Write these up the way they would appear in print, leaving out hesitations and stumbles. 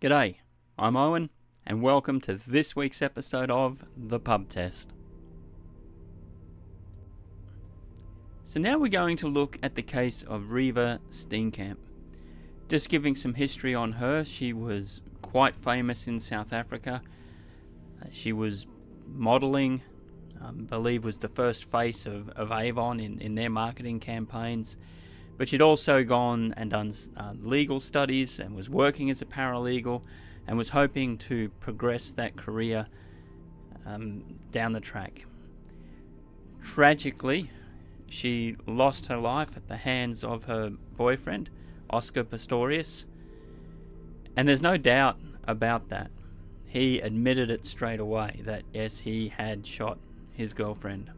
G'day, I'm Owen, and welcome to this week's episode of The Pub Test. So now we're going to look at the case of Reeva Steenkamp. Just giving some history on her, she was quite famous in South Africa. She was modelling, I believe was the first face of Avon in their marketing campaigns. But she'd also gone and done legal studies and was working as a paralegal and was hoping to progress that career down the track. Tragically, she lost her life at the hands of her boyfriend, Oscar Pistorius. And there's no doubt about that. He admitted it straight away that yes, he had shot his girlfriend.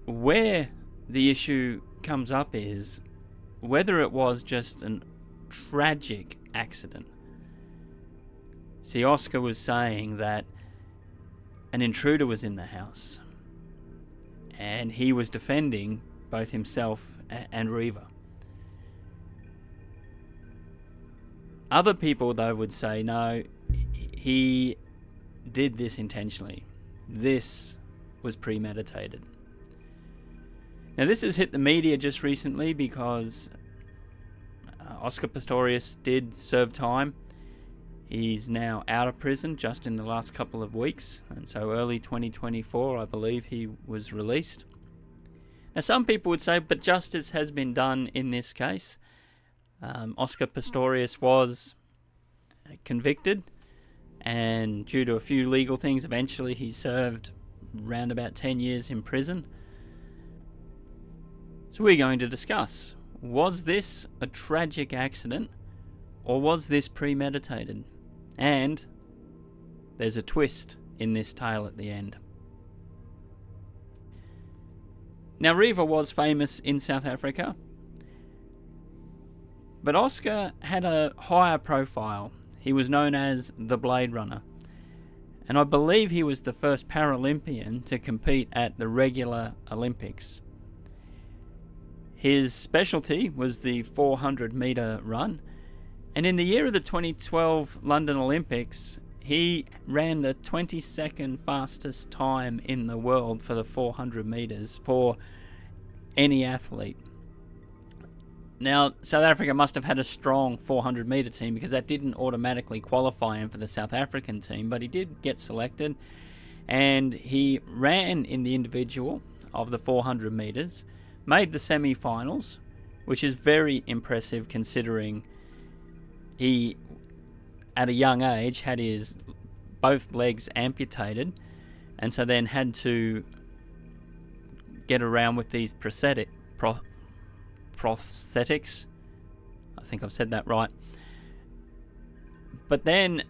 Where the issue comes up is whether it was just a tragic accident. See, Oscar was saying that an intruder was in the house and he was defending both himself and Reeva. Other people, though, would say no, he did this intentionally. This was premeditated. Now, this has hit the media just recently because Oscar Pistorius did serve time. He's now out of prison just in the last couple of weeks, and so early 2024, I believe, he was released. Now, some people would say, but justice has been done in this case. Oscar Pistorius was convicted, and due to a few legal things, eventually he served around about 10 years in prison. So we're going to discuss, was this a tragic accident or was this premeditated? And there's a twist in this tale at the end. Now, Reeva was famous in South Africa, but Oscar had a higher profile. He was known as the Blade Runner, and I believe he was the first Paralympian to compete at the regular Olympics. His specialty was the 400-metre run, and in the year of the 2012 London Olympics, he ran the 22nd fastest time in the world for the 400 metres for any athlete. Now, South Africa must have had a strong 400-metre team because that didn't automatically qualify him for the South African team, but he did get selected, and he ran in the individual of the 400 metres, made the semi-finals, which is very impressive considering he, at a young age, had his both legs amputated, and so then had to get around with these prosthetics. I think I've said that right. But then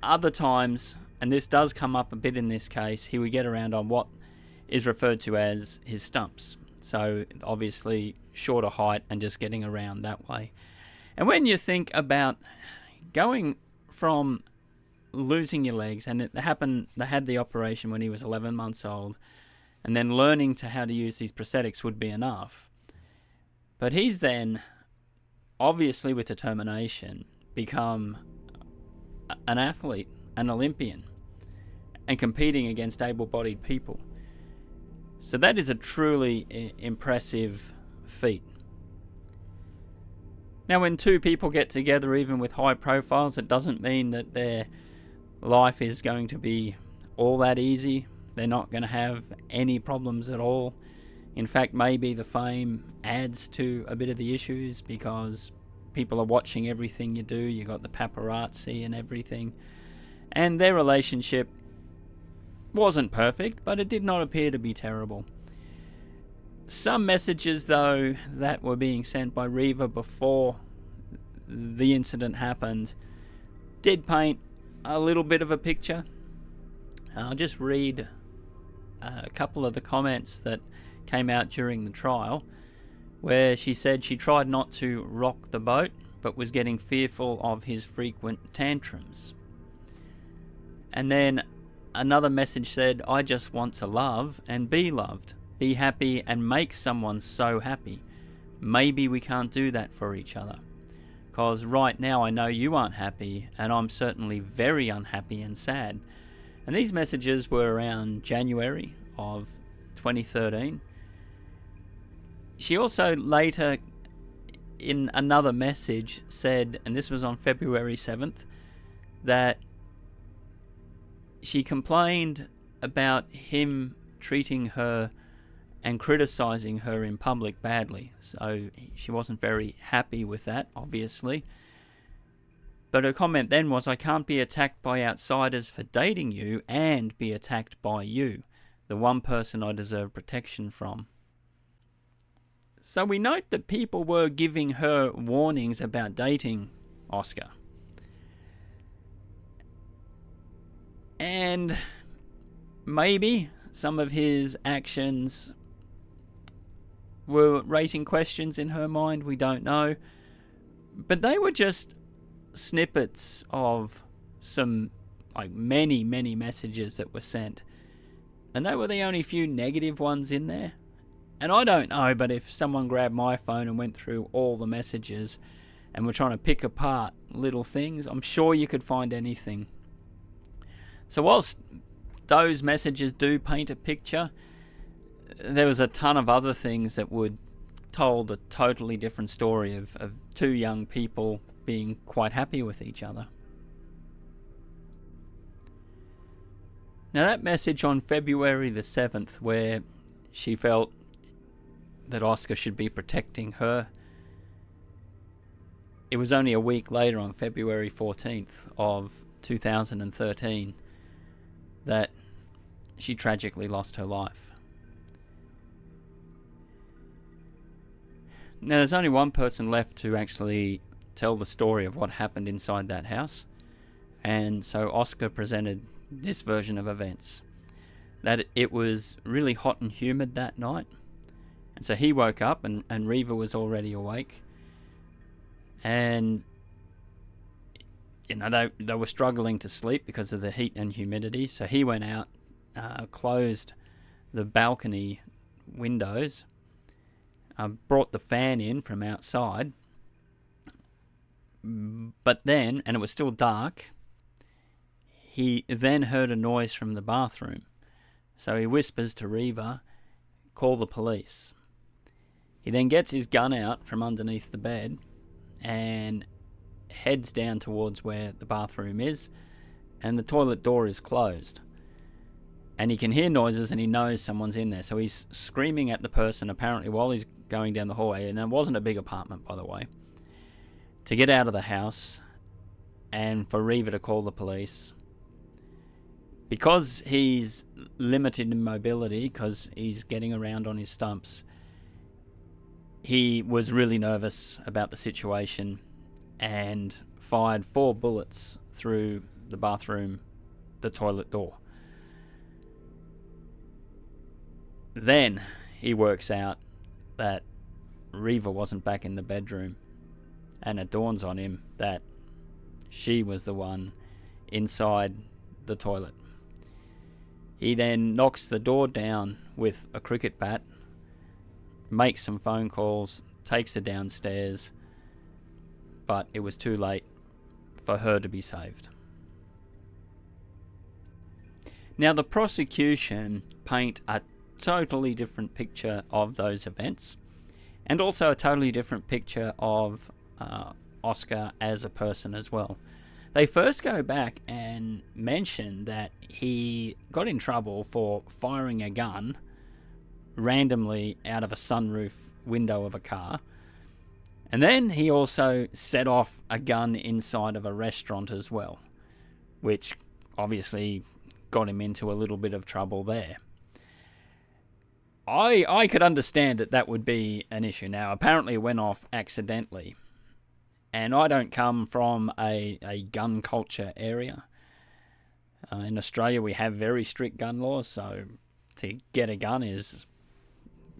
other times, and this does come up a bit in this case, he would get around on what is referred to as his stumps. So obviously shorter height and just getting around that way. And when you think about going from losing your legs, and they had the operation when he was 11 months old, and then learning how to use these prosthetics would be enough. But he's then, obviously with determination, become an athlete, an Olympian, and competing against able-bodied people. So that is a truly impressive feat. Now, when two people get together, even with high profiles, it doesn't mean that their life is going to be all that easy. They're not going to have any problems at all. In fact, maybe the fame adds to a bit of the issues because people are watching everything you do. You got the paparazzi and everything. And their relationship wasn't perfect, but it did not appear to be terrible. Some messages, though, that were being sent by Reeva before the incident happened did paint a little bit of a picture. I'll just read a couple of the comments that came out during the trial, where she said she tried not to rock the boat, but was getting fearful of his frequent tantrums. And then another message said, I just want to love and be loved, be happy and make someone so happy. Maybe we can't do that for each other. because right now I know you aren't happy, and I'm certainly very unhappy and sad. And these messages were around January of 2013. She also later, in another message, said, and this was on February 7th, that she complained about him treating her and criticizing her in public badly. So she wasn't very happy with that, obviously. But her comment then was, I can't be attacked by outsiders for dating you and be attacked by you, the one person I deserve protection from. So we note that people were giving her warnings about dating Oscar. And maybe some of his actions were raising questions in her mind, we don't know. But they were just snippets of some, many messages that were sent. And they were the only few negative ones in there. And I don't know, but if someone grabbed my phone and went through all the messages and were trying to pick apart little things, I'm sure you could find anything. So whilst those messages do paint a picture, there was a ton of other things that would told a totally different story of two young people being quite happy with each other. Now that message on February the 7th, where she felt that Oscar should be protecting her, it was only a week later, on February 14th of 2013, that she tragically lost her life. Now there's only one person left to actually tell the story of what happened inside that house, and so Oscar presented this version of events. That it was really hot and humid that night, and so he woke up and Reeva was already awake, and they were struggling to sleep because of the heat and humidity. So he went out, closed the balcony windows, brought the fan in from outside, but then, and it was still dark, he then heard a noise from the bathroom. So he whispers to Reeva, call the police. He then gets his gun out from underneath the bed and heads down towards where the bathroom is, and the toilet door is closed. And he can hear noises and he knows someone's in there. So he's screaming at the person, apparently while he's going down the hallway, and it wasn't a big apartment, by the way, to get out of the house and for Reeva to call the police. Because he's limited in mobility, because he's getting around on his stumps, he was really nervous about the situation and fired 4 bullets through the bathroom, the toilet door. Then he works out that Reeva wasn't back in the bedroom, and it dawns on him that she was the one inside the toilet. He then knocks the door down with a cricket bat, makes some phone calls, takes her downstairs, but it was too late for her to be saved. Now the prosecution paint a totally different picture of those events, and also a totally different picture of Oscar as a person as well. They first go back and mention that he got in trouble for firing a gun randomly out of a sunroof window of a car. And then he also set off a gun inside of a restaurant as well, which obviously got him into a little bit of trouble there. I could understand that would be an issue. Now, apparently it went off accidentally. And I don't come from a gun culture area. In Australia, we have very strict gun laws, so to get a gun is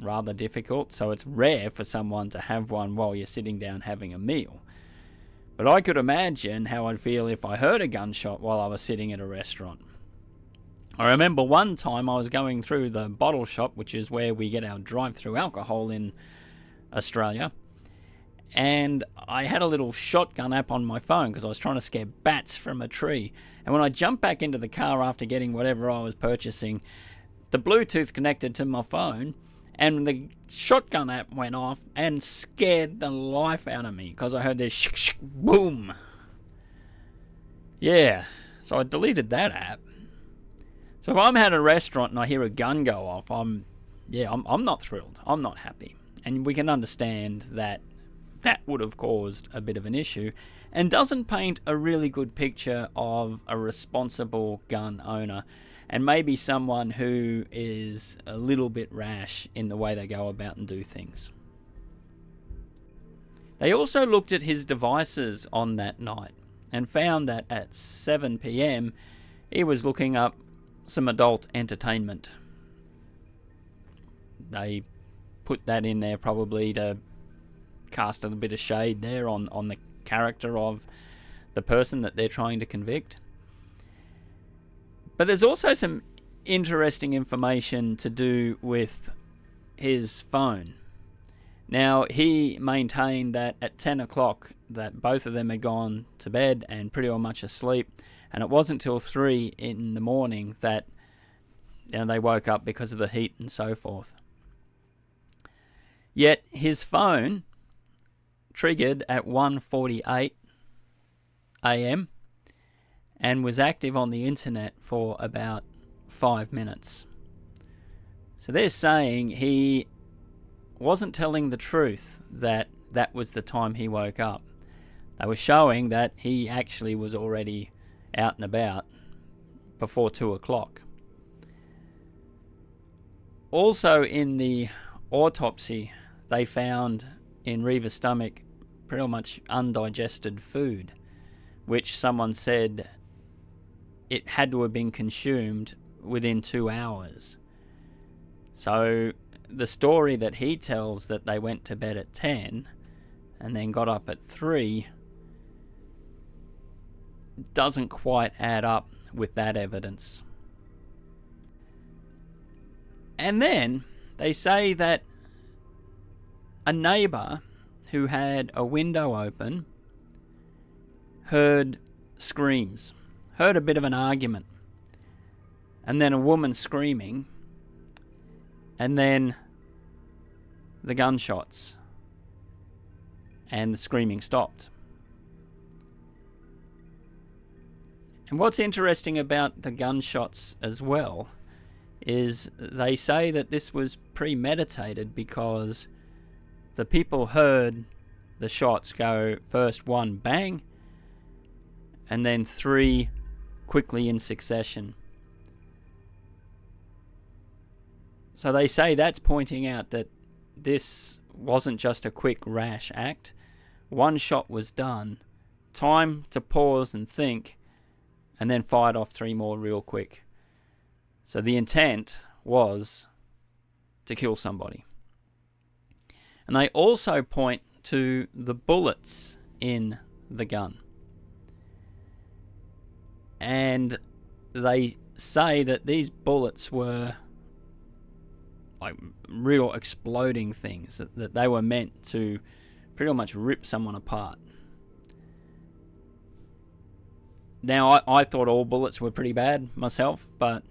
rather difficult. So it's rare for someone to have one while you're sitting down having a meal. But I could imagine how I'd feel if I heard a gunshot while I was sitting at a restaurant. I remember one time I was going through the bottle shop, which is where we get our drive-through alcohol in Australia, And I had a little shotgun app on my phone because I was trying to scare bats from a tree. And when I jumped back into the car after getting whatever I was purchasing, the Bluetooth connected to my phone and the shotgun app went off and scared the life out of me because I heard this sh boom. Yeah, so I deleted that app. So if I'm at a restaurant and I hear a gun go off, I'm not thrilled. I'm not happy. And we can understand that that would have caused a bit of an issue and doesn't paint a really good picture of a responsible gun owner and maybe someone who is a little bit rash in the way they go about and do things. They also looked at his devices on that night and found that at 7 p.m. he was looking up some adult entertainment. They put that in there probably to cast a bit of shade there on the character of the person that they're trying to convict. But there's also some interesting information to do with his phone. Now, he maintained that at 10 o'clock that both of them had gone to bed and pretty much asleep, and it wasn't till 3 in the morning that they woke up because of the heat and so forth. Yet his phone triggered at 1:48 a.m. and was active on the internet for about 5 minutes. So they're saying he wasn't telling the truth that that was the time he woke up. They were showing that he actually was already out and about before 2 o'clock. Also in the autopsy, they found in Reeva's stomach pretty much undigested food, which someone said it had to have been consumed within 2 hours. So the story that he tells that they went to bed at 10 and then got up at 3 doesn't quite add up with that evidence. And then they say that a neighbour who had a window open heard screams, heard a bit of an argument, and then a woman screaming, and then the gunshots, and the screaming stopped. And what's interesting about the gunshots as well is they say that this was premeditated because the people heard the shots go first 1 bang and then 3 quickly in succession. So they say that's pointing out that this wasn't just a quick rash act. 1 shot was done, time to pause and think, and then fired off 3 more real quick. So the intent was to kill somebody. And they also point to the bullets in the gun. And they say that these bullets were like real exploding things, that they were meant to pretty much rip someone apart. Now, I thought all bullets were pretty bad myself, but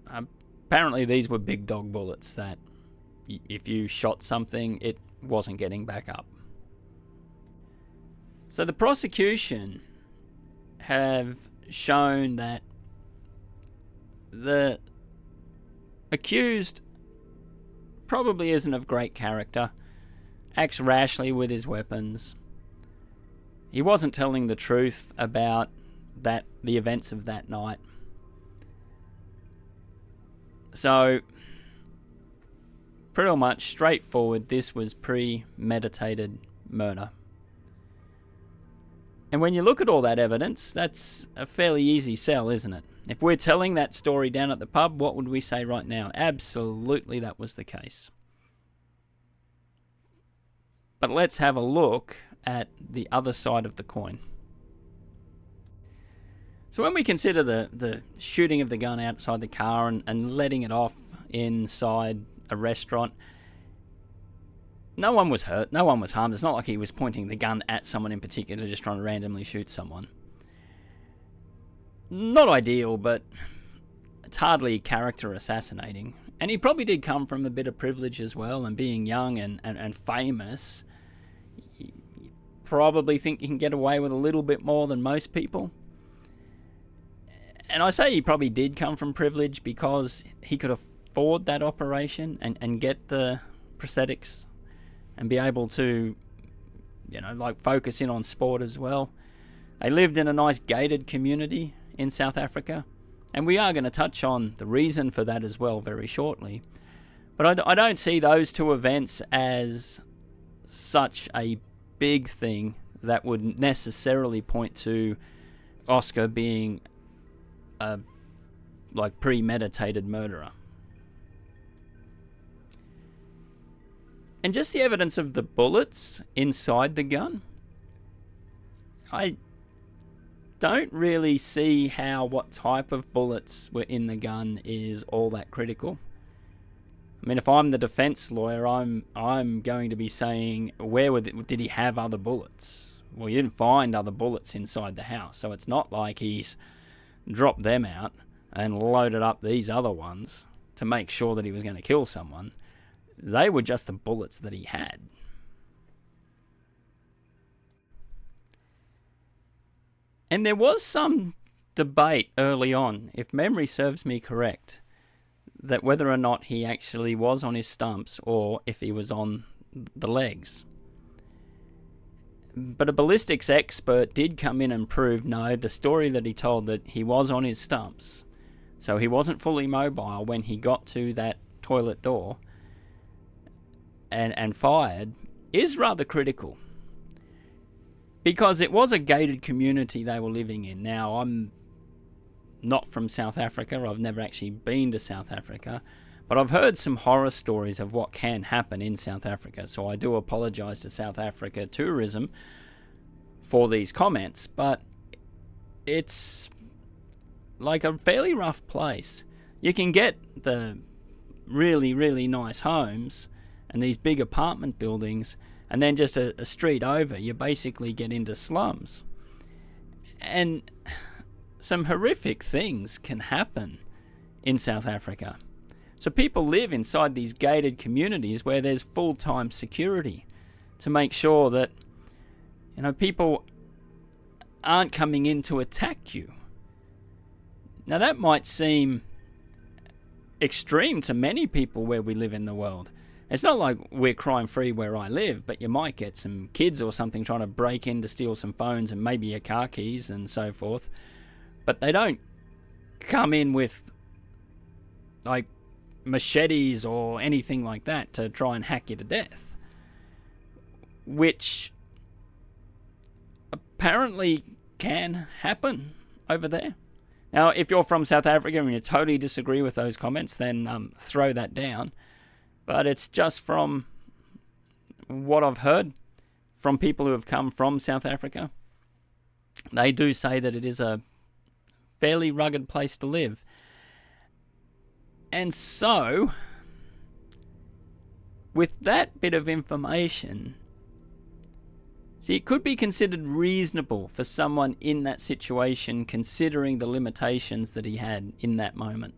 apparently these were big dog bullets that if you shot something, it wasn't getting back up. So the prosecution have shown that the accused probably isn't of great character, acts rashly with his weapons. He wasn't telling the truth about the events of that night. So, pretty much straightforward, this was premeditated murder. And when you look at all that evidence, that's a fairly easy sell, isn't it? If we're telling that story down at the pub, what would we say right now? Absolutely, that was the case. But let's have a look at the other side of the coin. So when we consider the shooting of the gun outside the car and letting it off inside a restaurant, No one was hurt, no one was harmed. It's not like he was pointing the gun at someone in particular, just trying to randomly shoot someone. Not ideal, but it's hardly character assassinating. And he probably did come from a bit of privilege as well, and being young and famous, you probably think you can get away with a little bit more than most people. And I say he probably did come from privilege because he could afford that operation and get the prosthetics and be able to, focus in on sport as well. They lived in a nice gated community in South Africa, and we are going to touch on the reason for that as well very shortly. But I don't see those two events as such a big thing that would necessarily point to Oscar being a premeditated murderer. And just the evidence of the bullets inside the gun, I don't really see how what type of bullets were in the gun is all that critical. I mean, if I'm the defense lawyer, I'm going to be saying, did he have other bullets? Well, you didn't find other bullets inside the house, so it's not like he's dropped them out and loaded up these other ones to make sure that he was going to kill someone. They were just the bullets that he had. And there was some debate early on, if memory serves me correct, that whether or not he actually was on his stumps or if he was on the legs. But a ballistics expert did come in and prove, no, the story that he told, that he was on his stumps. So he wasn't fully mobile when he got to that toilet door and fired, is rather critical. Because it was a gated community they were living in. Now, I'm not from South Africa. I've never actually been to South Africa. But I've heard some horror stories of what can happen in South Africa. So I do apologise to South Africa Tourism for these comments. But it's like a fairly rough place. You can get the really, really nice homes and these big apartment buildings, and then just a street over, you basically get into slums. And some horrific things can happen in South Africa. So people live inside these gated communities where there's full-time security to make sure that, people aren't coming in to attack you. Now that might seem extreme to many people where we live in the world. It's not like we're crime-free where I live, but you might get some kids or something trying to break in to steal some phones and maybe your car keys and so forth. But they don't come in with, machetes or anything like that to try and hack you to death. Which apparently can happen over there. Now, if you're from South Africa and you totally disagree with those comments, then throw that down. But it's just from what I've heard from people who have come from South Africa. They do say that it is a fairly rugged place to live. And so, with that bit of information, see, it could be considered reasonable for someone in that situation, considering the limitations that he had in that moment.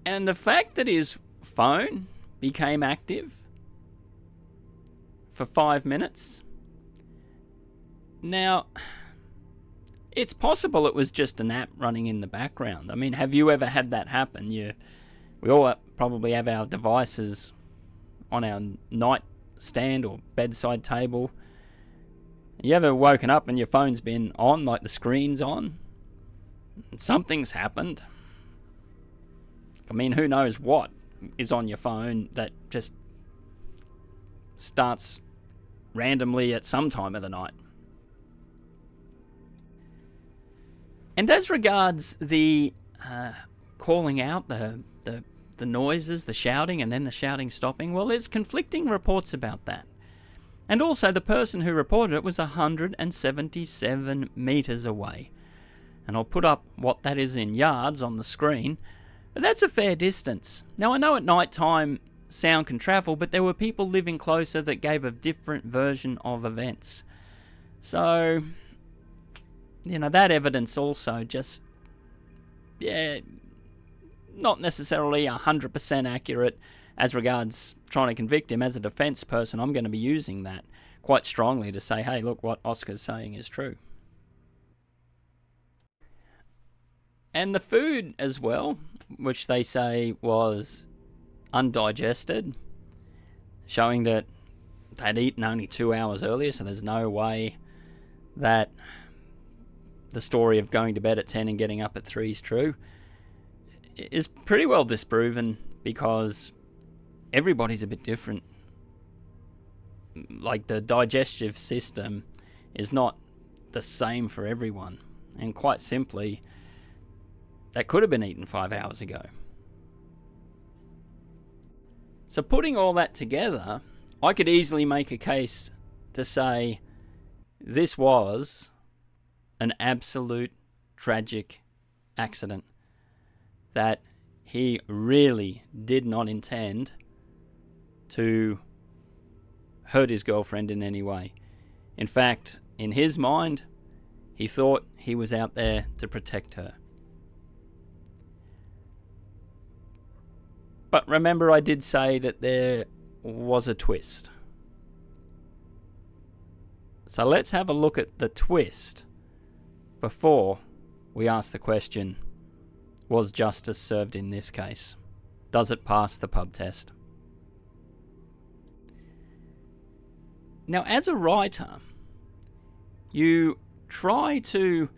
And the fact that his phone became active for 5 minutes. Now, it's possible it was just an app running in the background. I mean, have you ever had that happen? We all probably have our devices on our nightstand or bedside table. You ever woken up and your phone's been on, like the screen's on? Something's happened. I mean, who knows what is on your phone that just starts randomly at some time of the night. And as regards the calling out, the noises, the shouting, and then the shouting stopping, well, there's conflicting reports about that. And also, the person who reported it was 177 metres away. And I'll put up what that is in yards on the screen. But that's a fair distance. Now, I know at night time, sound can travel, but there were people living closer that gave a different version of events. So, that evidence also just, not necessarily 100% accurate as regards trying to convict him. As a defense person, I'm going to be using that quite strongly to say, hey, look, what Oscar's saying is true. And the food as well, which they say was undigested, showing that they'd eaten only 2 hours earlier, so there's no way that the story of going to bed at 10 and getting up at 3 is true, is pretty well disproven, because everybody's a bit different. Like, the digestive system is not the same for everyone, and quite simply, that could have been eaten 5 hours ago. So putting all that together, I could easily make a case to say this was an absolute tragic accident that he really did not intend to hurt his girlfriend in any way. In fact, in his mind, he thought he was out there to protect her. But remember, I did say that there was a twist. So let's have a look at the twist before we ask the question, was justice served in this case? Does it pass the pub test? Now, as a writer, you try to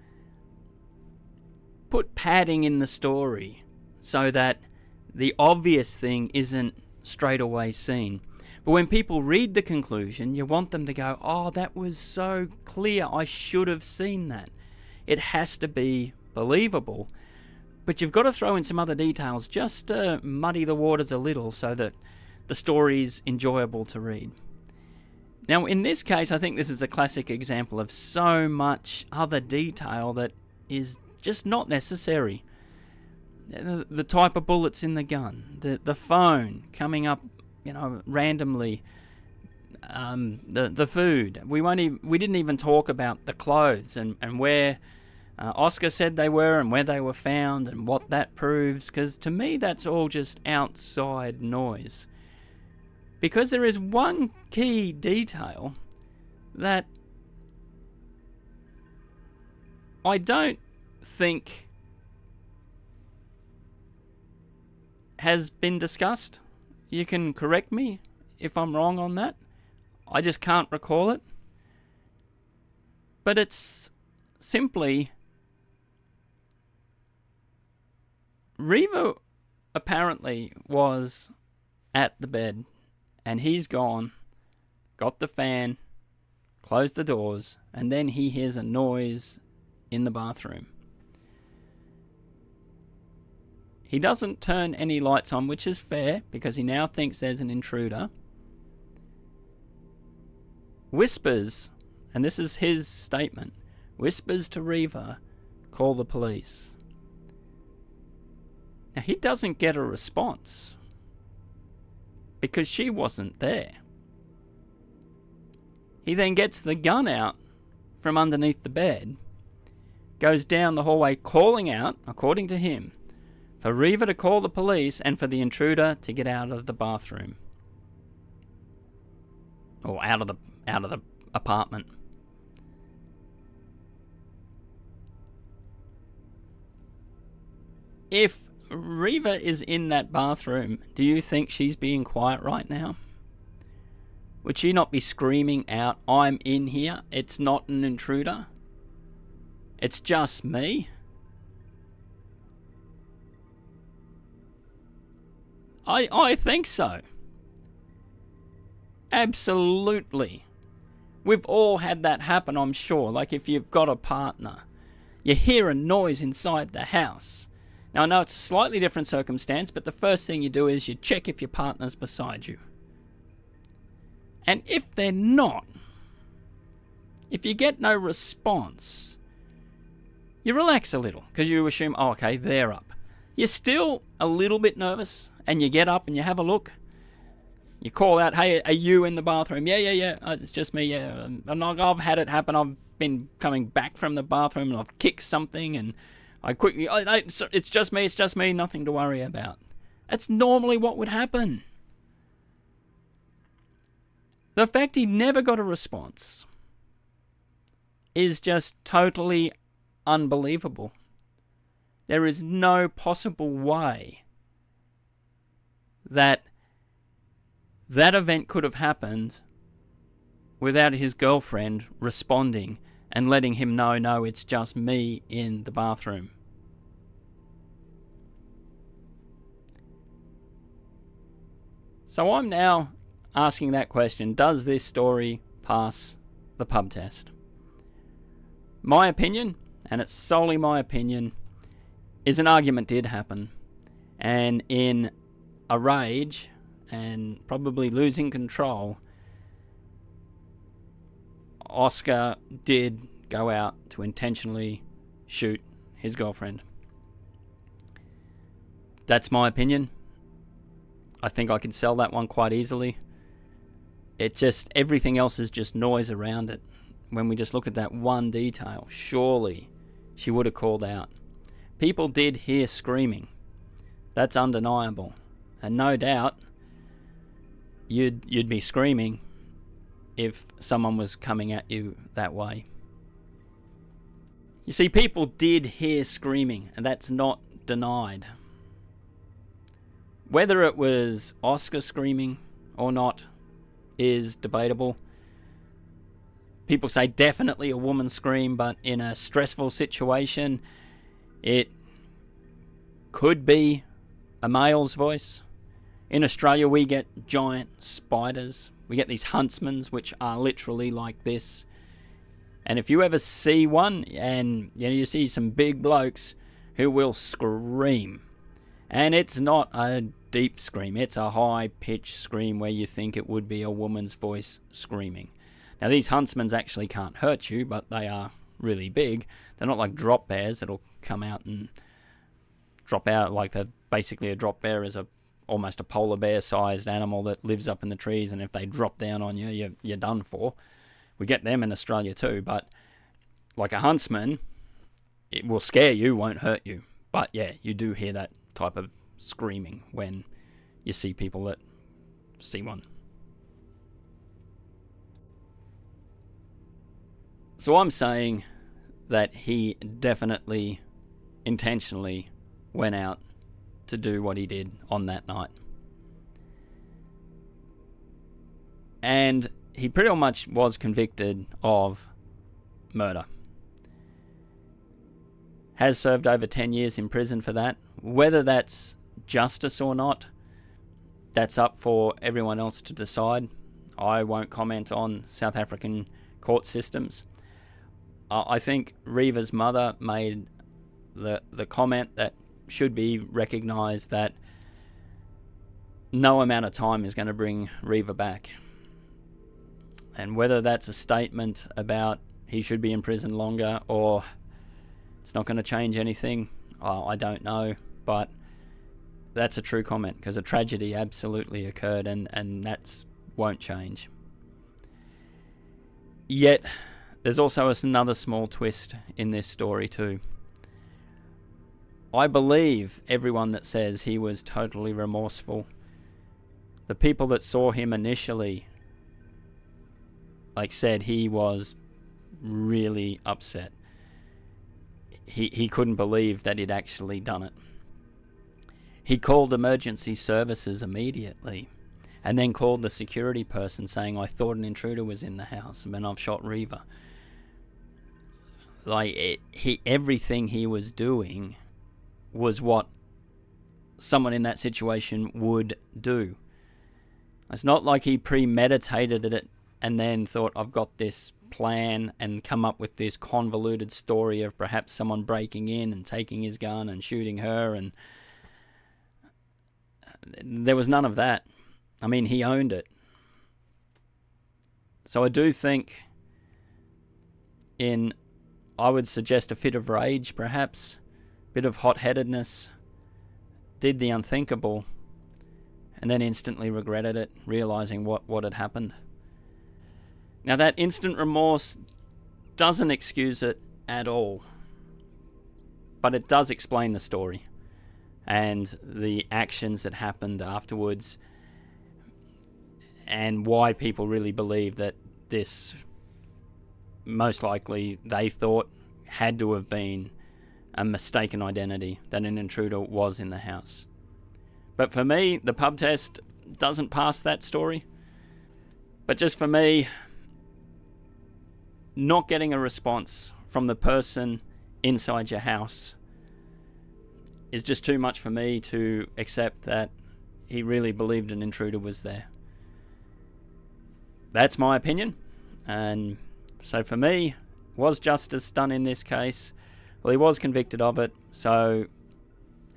put padding in the story so that the obvious thing isn't straight away seen. But when people read the conclusion, you want them to go, oh, that was so clear, I should have seen that. It has to be believable. But you've got to throw in some other details just to muddy the waters a little so that the story's enjoyable to read. Now, in this case, I think this is a classic example of so much other detail that is just not necessary. The type of bullets in the gun, the phone coming up, randomly, the food. We didn't even talk about the clothes and where Oscar said they were and where they were found and what that proves, because to me that's all just outside noise. Because there is one key detail that I don't think has been discussed. You can correct me if I'm wrong on that. I just can't recall it. But it's simply Reeva apparently was at the bed and he's gone, got the fan, closed the doors, and then he hears a noise in the bathroom. He doesn't turn any lights on, which is fair, because he now thinks there's an intruder. Whispers, and this is his statement, whispers to Reeva, call the police. Now, he doesn't get a response, because she wasn't there. He then gets the gun out from underneath the bed, goes down the hallway calling out, according to him, for Reeva to call the police and for the intruder to get out of the bathroom. Or out of the apartment. If Reeva is in that bathroom, do you think she's being quiet right now? Would she not be screaming out, I'm in here, it's not an intruder, it's just me? I think so. Absolutely. We've all had that happen, I'm sure. Like if you've got a partner, you hear a noise inside the house. Now I know it's a slightly different circumstance, but the first thing you do is you check if your partner's beside you. And if they're not, if you get no response, you relax a little because you assume, okay, they're up. You're still a little bit nervous and you get up and you have a look, You call out, hey, are you in the bathroom? Yeah. It's just me, yeah. And I've had it happen. I've been coming back from the bathroom and I've kicked something and I quickly, it's just me, nothing to worry about. That's normally what would happen. The fact he never got a response is just totally unbelievable. There is no possible way that event could have happened without his girlfriend responding and letting him know, no, it's just me in the bathroom. So I'm now asking that question, does this story pass the pub test? My opinion, and it's solely my opinion, is an argument did happen. And in a rage and probably losing control, Oscar did go out to intentionally shoot his girlfriend. That's my opinion. I think I could sell that one quite easily. It just, everything else is just noise around it. When we just look at that one detail, surely she would have called out. People did hear screaming. That's undeniable. And no doubt, you'd be screaming if someone was coming at you that way. You see, people did hear screaming, and that's not denied. Whether it was Oscar screaming or not is debatable. People say definitely a woman scream, but in a stressful situation, it could be a male's voice. In Australia, we get giant spiders. We get these huntsmen, which are literally like this. And if you ever see one, and you see some big blokes who will scream, and it's not a deep scream, it's a high-pitched scream where you think it would be a woman's voice screaming. Now, these huntsmen actually can't hurt you, but they are really big. They're not like drop bears that'll come out and drop out like they're basically a drop bear is almost a polar bear-sized animal that lives up in the trees, and if they drop down on you, you're done for. We get them in Australia too, but like a huntsman, it will scare you, won't hurt you. But yeah, you do hear that type of screaming when you see people that see one. So I'm saying that he definitely, intentionally went out to do what he did on that night. And he pretty much was convicted of murder. Has served over 10 years in prison for that. Whether that's justice or not, that's up for everyone else to decide. I won't comment on South African court systems. I think Reeva's mother made the comment that should be recognised, that no amount of time is going to bring Reeva back. And whether that's a statement about he should be in prison longer or it's not going to change anything, I don't know. But that's a true comment, because a tragedy absolutely occurred, and that won't change. Yet, there's also another small twist in this story too. I believe everyone that says he was totally remorseful. The people that saw him initially, said he was really upset. He couldn't believe that he'd actually done it. He called emergency services immediately, and then called the security person saying, I thought an intruder was in the house, and then I've shot Reeva. Everything he was doing was what someone in that situation would do. It's not like he premeditated it and then thought, I've got this plan, and come up with this convoluted story of perhaps someone breaking in and taking his gun and shooting her, and there was none of that. I mean, he owned it. So I do think I would suggest a fit of rage, perhaps, a bit of hot-headedness, did the unthinkable, and then instantly regretted it, realizing what had happened. Now, that instant remorse doesn't excuse it at all, but it does explain the story and the actions that happened afterwards, and why people really believe that this, most likely they thought, had to have been a mistaken identity, that an intruder was in the house. But for me, the pub test doesn't pass that story. But just for me, not getting a response from the person inside your house is just too much for me to accept that he really believed an intruder was there. That's my opinion. And so for me, was justice done in this case? Well, he was convicted of it, so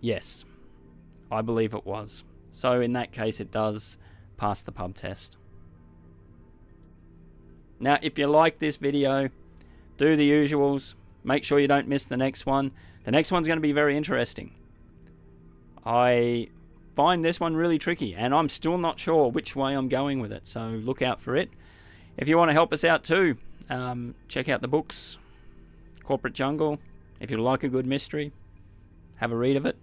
yes, I believe it was. So in that case, it does pass the pub test. Now, if you like this video, do the usuals. Make sure you don't miss the next one. The next one's going to be very interesting. I find this one really tricky, and I'm still not sure which way I'm going with it, so look out for it. If you want to help us out too, check out the books, Corporate Jungle. If you like a good mystery, have a read of it.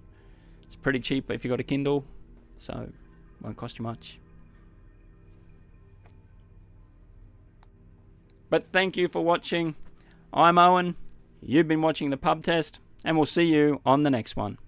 It's pretty cheap if you got a Kindle, so it won't cost you much. But thank you for watching. I'm Owen. You've been watching the pub test, and we'll see you on the next one.